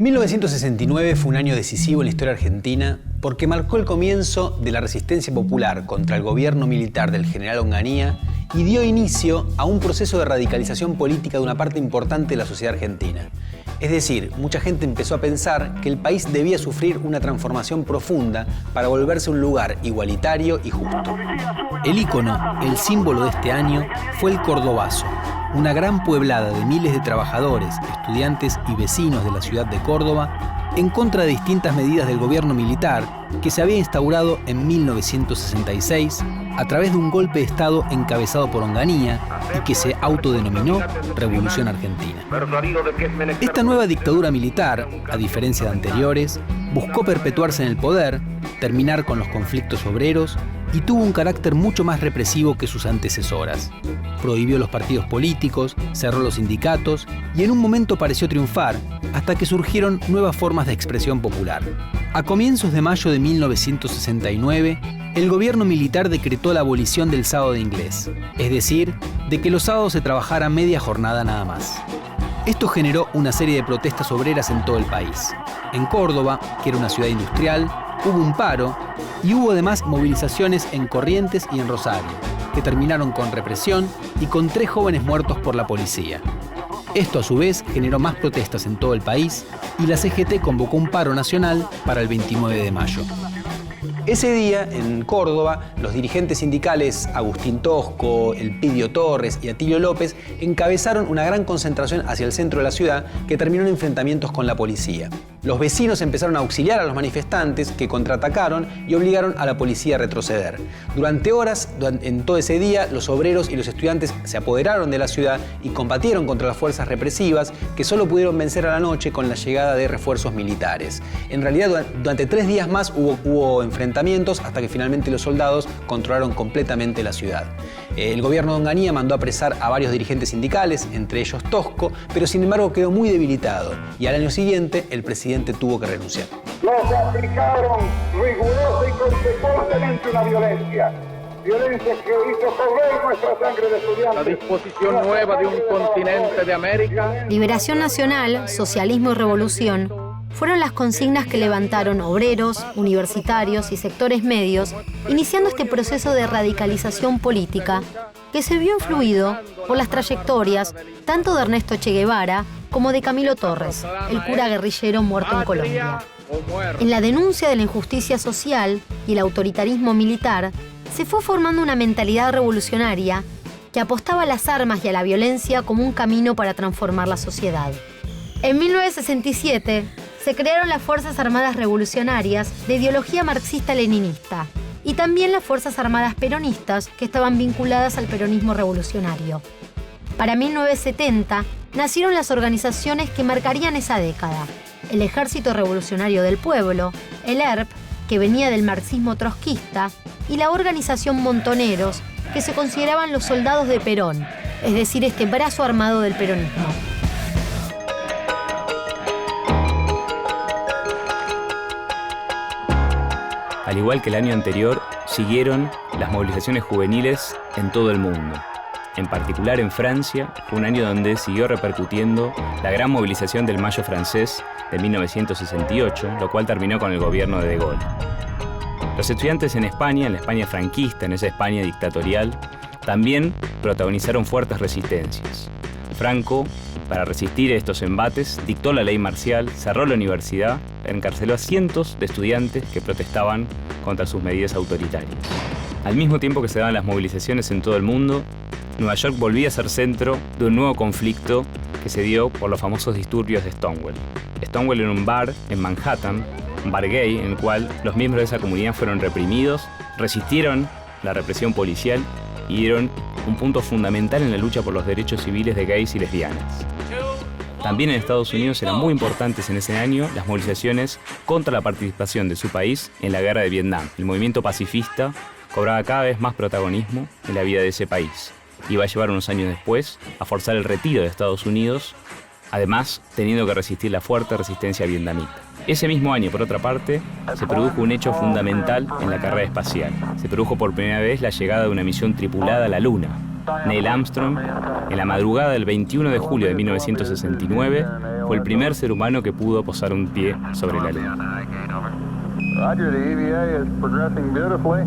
1969 fue un año decisivo en la historia argentina porque marcó el comienzo de la resistencia popular contra el gobierno militar del general Onganía y dio inicio a un proceso de radicalización política de una parte importante de la sociedad argentina. Es decir, mucha gente empezó a pensar que el país debía sufrir una transformación profunda para volverse un lugar igualitario y justo. El ícono, el símbolo de este año, fue el Cordobazo, una gran pueblada de miles de trabajadores, estudiantes y vecinos de la ciudad de Córdoba en contra de distintas medidas del gobierno militar que se había instaurado en 1966 a través de un golpe de Estado encabezado por Onganía y que se autodenominó Revolución Argentina. Esta nueva dictadura militar, a diferencia de anteriores, buscó perpetuarse en el poder, terminar con los conflictos obreros y tuvo un carácter mucho más represivo que sus antecesoras. Prohibió los partidos políticos, cerró los sindicatos y en un momento pareció triunfar, hasta que surgieron nuevas formas de expresión popular. A comienzos de mayo de 1969, el gobierno militar decretó la abolición del sábado inglés, es decir, de que los sábados se trabajara media jornada nada más. Esto generó una serie de protestas obreras en todo el país. En Córdoba, que era una ciudad industrial, hubo un paro y hubo además movilizaciones en Corrientes y en Rosario, que terminaron con represión y con 3 jóvenes muertos por la policía. Esto a su vez generó más protestas en todo el país y la CGT convocó un paro nacional para el 29 de mayo. Ese día, en Córdoba, los dirigentes sindicales Agustín Tosco, Elpidio Torres y Atilio López encabezaron una gran concentración hacia el centro de la ciudad que terminó en enfrentamientos con la policía. Los vecinos empezaron a auxiliar a los manifestantes que contraatacaron y obligaron a la policía a retroceder. Durante horas, en todo ese día, los obreros y los estudiantes se apoderaron de la ciudad y combatieron contra las fuerzas represivas que solo pudieron vencer a la noche con la llegada de refuerzos militares. En realidad, durante 3 días más hubo enfrentamientos hasta que finalmente los soldados controlaron completamente la ciudad. El gobierno de Onganía mandó a apresar a varios dirigentes sindicales, entre ellos Tosco, pero sin embargo quedó muy debilitado y al año siguiente el presidente tuvo que renunciar. Nos aplicaron rigurosa y consecuentemente una violencia que hizo correr nuestra sangre de estudiantes. La disposición nueva de un continente de América. Liberación nacional, socialismo y revolución fueron las consignas que levantaron obreros, universitarios y sectores medios, iniciando este proceso de radicalización política que se vio influido por las trayectorias tanto de Ernesto Che Guevara como de Camilo Torres, el cura guerrillero muerto en Colombia. En la denuncia de la injusticia social y el autoritarismo militar, se fue formando una mentalidad revolucionaria que apostaba a las armas y a la violencia como un camino para transformar la sociedad. En 1967 se crearon las Fuerzas Armadas Revolucionarias de ideología marxista-leninista y también las Fuerzas Armadas Peronistas que estaban vinculadas al peronismo revolucionario. Para 1970 nacieron las organizaciones que marcarían esa década: el Ejército Revolucionario del Pueblo, el ERP, que venía del marxismo trotskista, y la organización Montoneros, que se consideraban los soldados de Perón, es decir, este brazo armado del peronismo. Al igual que el año anterior, siguieron las movilizaciones juveniles en todo el mundo. En particular en Francia, fue un año donde siguió repercutiendo la gran movilización del Mayo francés de 1968, lo cual terminó con el gobierno de Gaulle. Los estudiantes en la España franquista, en esa España dictatorial, también protagonizaron fuertes resistencias. Franco, para resistir estos embates, dictó la ley marcial, cerró la universidad, encarceló a cientos de estudiantes que protestaban contra sus medidas autoritarias. Al mismo tiempo que se daban las movilizaciones en todo el mundo, Nueva York volvía a ser centro de un nuevo conflicto que se dio por los famosos disturbios de Stonewall. Stonewall era un bar en Manhattan, un bar gay, en el cual los miembros de esa comunidad fueron reprimidos, resistieron la represión policial y dieron un punto fundamental en la lucha por los derechos civiles de gays y lesbianas. También en Estados Unidos eran muy importantes en ese año las movilizaciones contra la participación de su país en la guerra de Vietnam. El movimiento pacifista cobraba cada vez más protagonismo en la vida de ese país. Iba a llevar unos años después a forzar el retiro de Estados Unidos, además teniendo que resistir la fuerte resistencia vietnamita. Ese mismo año, por otra parte, se produjo un hecho fundamental en la carrera espacial. Se produjo por primera vez la llegada de una misión tripulada a la Luna. Neil Armstrong, en la madrugada del 21 de julio de 1969, fue el primer ser humano que pudo posar un pie sobre la Luna. Roger, the EVA is progressing beautifully.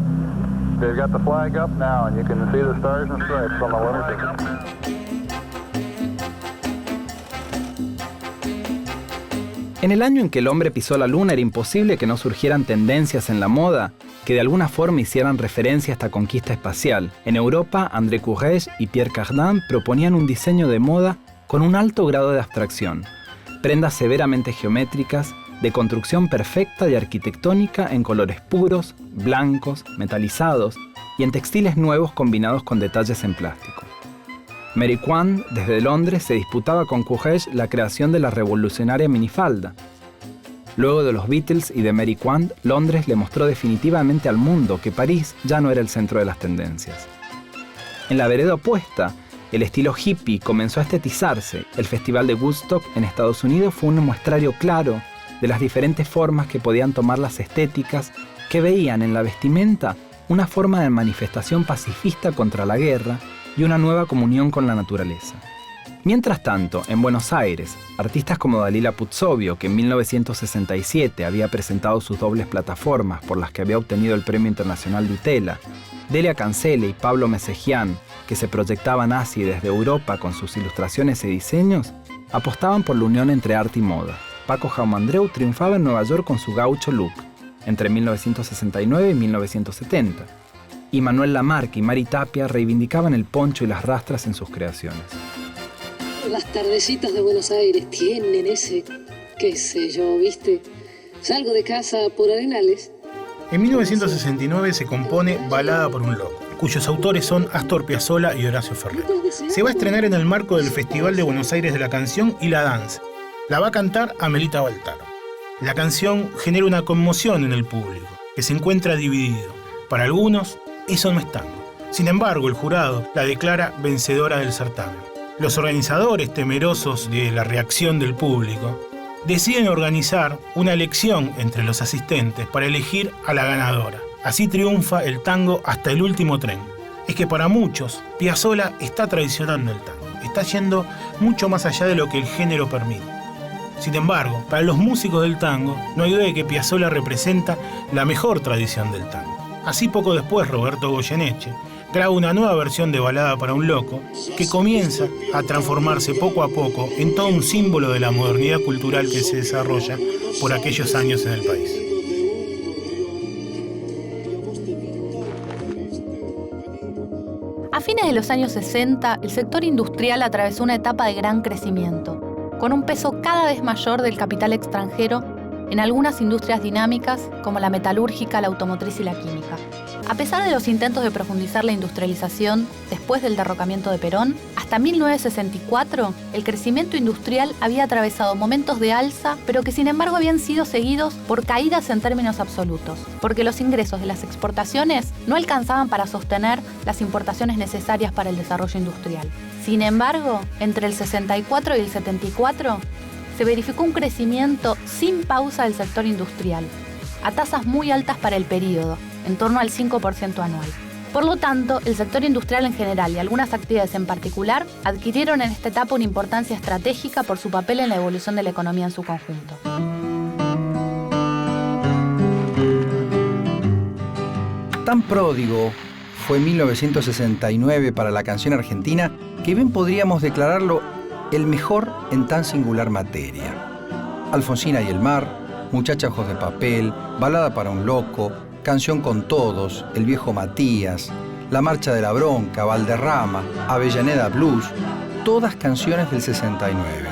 They've got the flag up now, and you can see the stars and stripes on the lunar ticket. En el año en que el hombre pisó la Luna era imposible que no surgieran tendencias en la moda que de alguna forma hicieran referencia a esta conquista espacial. En Europa, André Courrèges y Pierre Cardin proponían un diseño de moda con un alto grado de abstracción. Prendas severamente geométricas, de construcción perfecta y arquitectónica en colores puros, blancos, metalizados y en textiles nuevos combinados con detalles en plástico. Mary Quant, desde Londres, se disputaba con Courrèges la creación de la revolucionaria minifalda. Luego de los Beatles y de Mary Quant, Londres le mostró definitivamente al mundo que París ya no era el centro de las tendencias. En la vereda opuesta, el estilo hippie comenzó a estetizarse. El Festival de Woodstock en Estados Unidos fue un muestrario claro de las diferentes formas que podían tomar las estéticas que veían en la vestimenta una forma de manifestación pacifista contra la guerra y una nueva comunión con la naturaleza. Mientras tanto, en Buenos Aires, artistas como Dalila Puzzovio, que en 1967 había presentado sus dobles plataformas por las que había obtenido el Premio Internacional de Utela, Delia Cancela y Pablo Mesejian, que se proyectaban así desde Europa con sus ilustraciones y diseños, apostaban por la unión entre arte y moda. Paco Jaumandreu triunfaba en Nueva York con su gaucho look, entre 1969 y 1970. Y Manuel Lamarque y Mari Tapia reivindicaban el poncho y las rastras en sus creaciones. Las tardecitas de Buenos Aires tienen ese, qué sé yo, ¿viste? Salgo de casa por Arenales. En 1969 se compone Balada por un loco, cuyos autores son Astor Piazzolla y Horacio Ferrer. Se va a estrenar en el marco del Festival de Buenos Aires de la Canción y la Danza. La va a cantar Amelita Baltaro. La canción genera una conmoción en el público, que se encuentra dividido. Para algunos, eso no es tango. Sin embargo, el jurado la declara vencedora del certamen. Los organizadores, temerosos de la reacción del público, deciden organizar una elección entre los asistentes para elegir a la ganadora. Así triunfa el tango hasta el último tren. Es que para muchos, Piazzolla está traicionando el tango. Está yendo mucho más allá de lo que el género permite. Sin embargo, para los músicos del tango, no hay duda de que Piazzolla representa la mejor tradición del tango. Así poco después, Roberto Goyeneche graba una nueva versión de Balada para un loco que comienza a transformarse poco a poco en todo un símbolo de la modernidad cultural que se desarrolla por aquellos años en el país. A fines de los años 60, el sector industrial atravesó una etapa de gran crecimiento, con un peso cada vez mayor del capital extranjero en algunas industrias dinámicas como la metalúrgica, la automotriz y la química. A pesar de los intentos de profundizar la industrialización después del derrocamiento de Perón, hasta 1964 el crecimiento industrial había atravesado momentos de alza, pero que sin embargo habían sido seguidos por caídas en términos absolutos, porque los ingresos de las exportaciones no alcanzaban para sostener las importaciones necesarias para el desarrollo industrial. Sin embargo, entre el 64 y el 74 se verificó un crecimiento sin pausa del sector industrial, a tasas muy altas para el periodo, en torno al 5% anual. Por lo tanto, el sector industrial en general y algunas actividades en particular adquirieron en esta etapa una importancia estratégica por su papel en la evolución de la economía en su conjunto. Tan pródigo fue 1969 para la canción argentina que bien podríamos declararlo el mejor en tan singular materia. Alfonsina y el mar, Muchacha ojos de papel, Balada para un loco, Canción con todos, El viejo Matías, La marcha de la bronca, Valderrama, Avellaneda Blues, todas canciones del 69.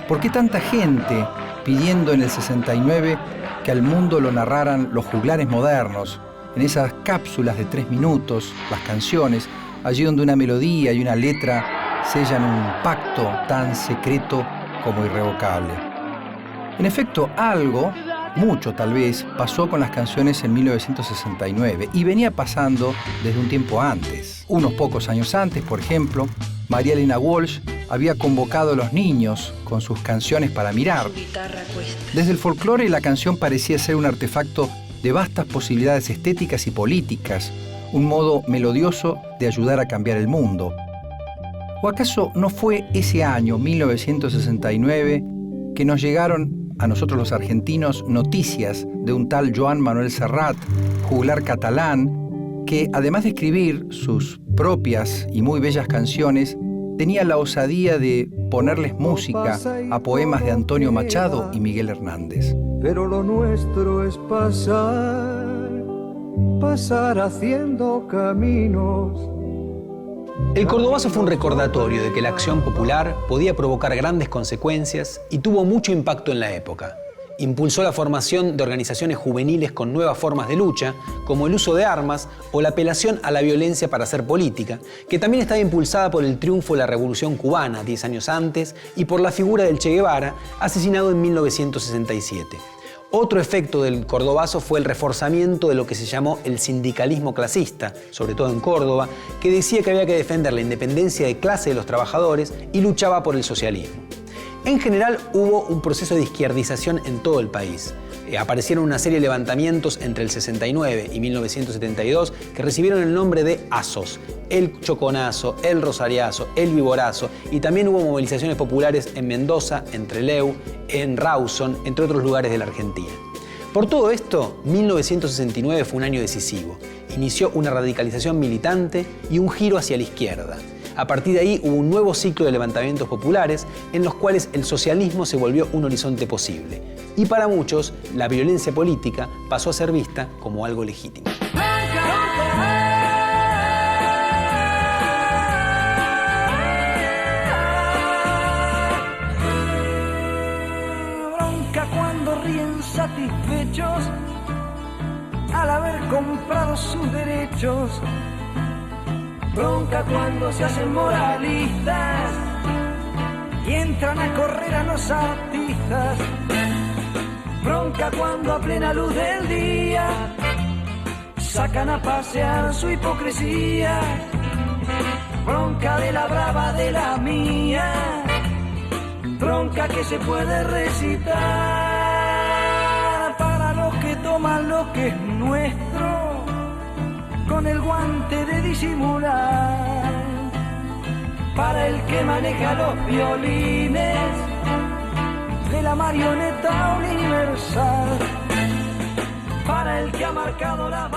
¿Por qué tanta gente pidiendo en el 69 que al mundo lo narraran los juglares modernos, en esas cápsulas de 3 minutos, las canciones, allí donde una melodía y una letra sellan un pacto tan secreto como irrevocable? En efecto, algo, mucho tal vez, pasó con las canciones en 1969 y venía pasando desde un tiempo antes. Unos pocos años antes, por ejemplo, María Elena Walsh había convocado a los niños con sus canciones para mirar. Desde el folclore, la canción parecía ser un artefacto de vastas posibilidades estéticas y políticas, un modo melodioso de ayudar a cambiar el mundo. ¿O acaso no fue ese año, 1969, que nos llegaron a nosotros los argentinos noticias de un tal Joan Manuel Serrat, juglar catalán, que además de escribir sus propias y muy bellas canciones, tenía la osadía de ponerles música a poemas de Antonio Machado y Miguel Hernández? Pero lo nuestro es pasar haciendo caminos. El Cordobazo fue un recordatorio de que la acción popular podía provocar grandes consecuencias y tuvo mucho impacto en la época. Impulsó la formación de organizaciones juveniles con nuevas formas de lucha, como el uso de armas o la apelación a la violencia para hacer política, que también estaba impulsada por el triunfo de la Revolución Cubana 10 años antes y por la figura del Che Guevara, asesinado en 1967. Otro efecto del Cordobazo fue el reforzamiento de lo que se llamó el sindicalismo clasista, sobre todo en Córdoba, que decía que había que defender la independencia de clase de los trabajadores y luchaba por el socialismo. En general hubo un proceso de izquierdización en todo el país. Aparecieron una serie de levantamientos entre el 69 y 1972 que recibieron el nombre de ASOS, el Choconazo, el Rosariazo, el Viborazo, y también hubo movilizaciones populares en Mendoza, en Trelew, en Rawson, entre otros lugares de la Argentina. Por todo esto, 1969 fue un año decisivo. Inició una radicalización militante y un giro hacia la izquierda. A partir de ahí hubo un nuevo ciclo de levantamientos populares en los cuales el socialismo se volvió un horizonte posible. Y para muchos, la violencia política pasó a ser vista como algo legítimo. Bronca cuando ríen satisfechos al haber comprado sus derechos. Bronca cuando se hacen moralistas y entran a correr a los artistas. Bronca cuando a plena luz del día sacan a pasear su hipocresía. Bronca de la brava de la mía. Bronca que se puede recitar para los que toman lo que es nuestro con el guante de disimular, para el que maneja los violines de la marioneta universal, para el que ha marcado la